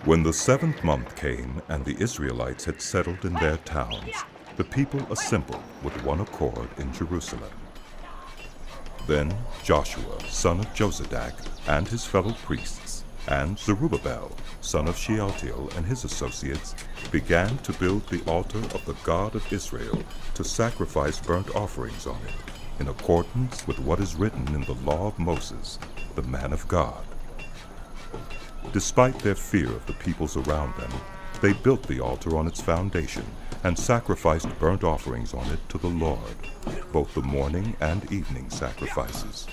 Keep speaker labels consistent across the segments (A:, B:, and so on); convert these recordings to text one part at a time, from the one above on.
A: When the 7th month came and the Israelites had settled in their towns, the people assembled with one accord in Jerusalem. Then Joshua, son of Josadak, and his fellow priests, and Zerubbabel, son of Shealtiel, and his associates, began to build the altar of the God of Israel to sacrifice burnt offerings on it, in accordance with what is written in the law of Moses, the man of God. Despite their fear of the peoples around them, they built the altar on its foundation and sacrificed burnt offerings on it to the Lord, both the morning and evening sacrifices.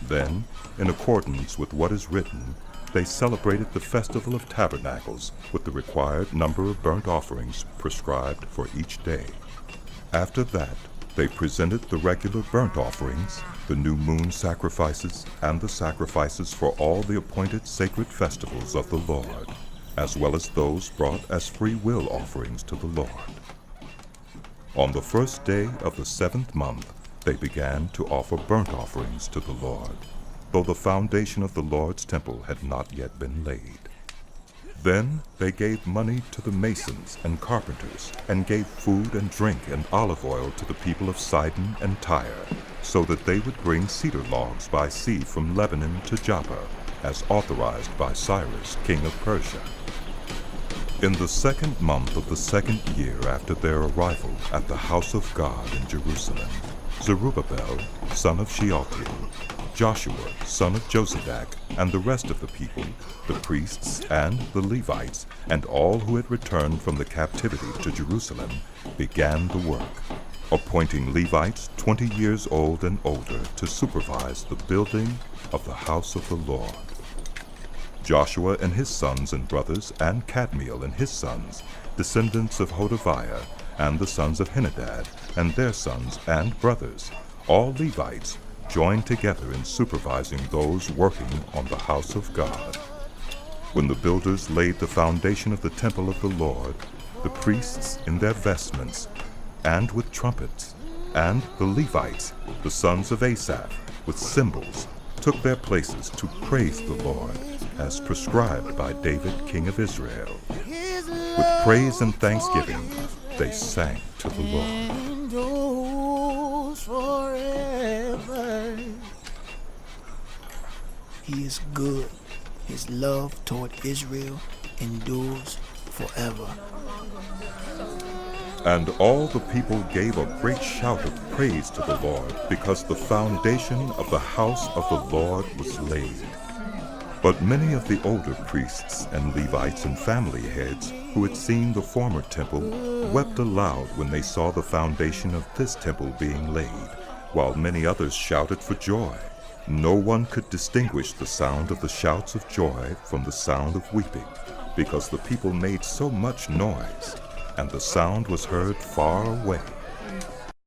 A: Then, in accordance with what is written, they celebrated the Festival of Tabernacles with the required number of burnt offerings prescribed for each day. After that, they presented the regular burnt offerings, the new moon sacrifices, and the sacrifices for all the appointed sacred festivals of the Lord, as well as those brought as free will offerings to the Lord. On the first day of the 7th month, they began to offer burnt offerings to the Lord, though the foundation of the Lord's temple had not yet been laid. Then they gave money to the masons and carpenters, and gave food and drink and olive oil to the people of Sidon and Tyre, so that they would bring cedar logs by sea from Lebanon to Joppa, as authorized by Cyrus, king of Persia. In the 2nd month of the 2nd year after their arrival at the house of God in Jerusalem, Zerubbabel, son of Shealtiel, Joshua, son of Josadak, and the rest of the people, the priests and the Levites, and all who had returned from the captivity to Jerusalem, began the work, appointing Levites 20 years old and older to supervise the building of the house of the Lord. Joshua and his sons and brothers, and Kadmiel and his sons, descendants of Hodaviah, and the sons of Henadad, and their sons and brothers, all Levites, joined together in supervising those working on the house of God. When the builders laid the foundation of the temple of the Lord, the priests in their vestments, and with trumpets, and the Levites, the sons of Asaph, with cymbals, took their places to praise the Lord, as prescribed by David, king of Israel. With praise and thanksgiving, they sang to the Lord.
B: Forever. He is good. His love toward Israel endures forever.
A: And all the people gave a great shout of praise to the Lord, because the foundation of the house of the Lord was laid. But many of the older priests and Levites and family heads who had seen the former temple wept aloud when they saw the foundation of this temple being laid, while many others shouted for joy. No one could distinguish the sound of the shouts of joy from the sound of weeping, because the people made so much noise, and the sound was heard far away.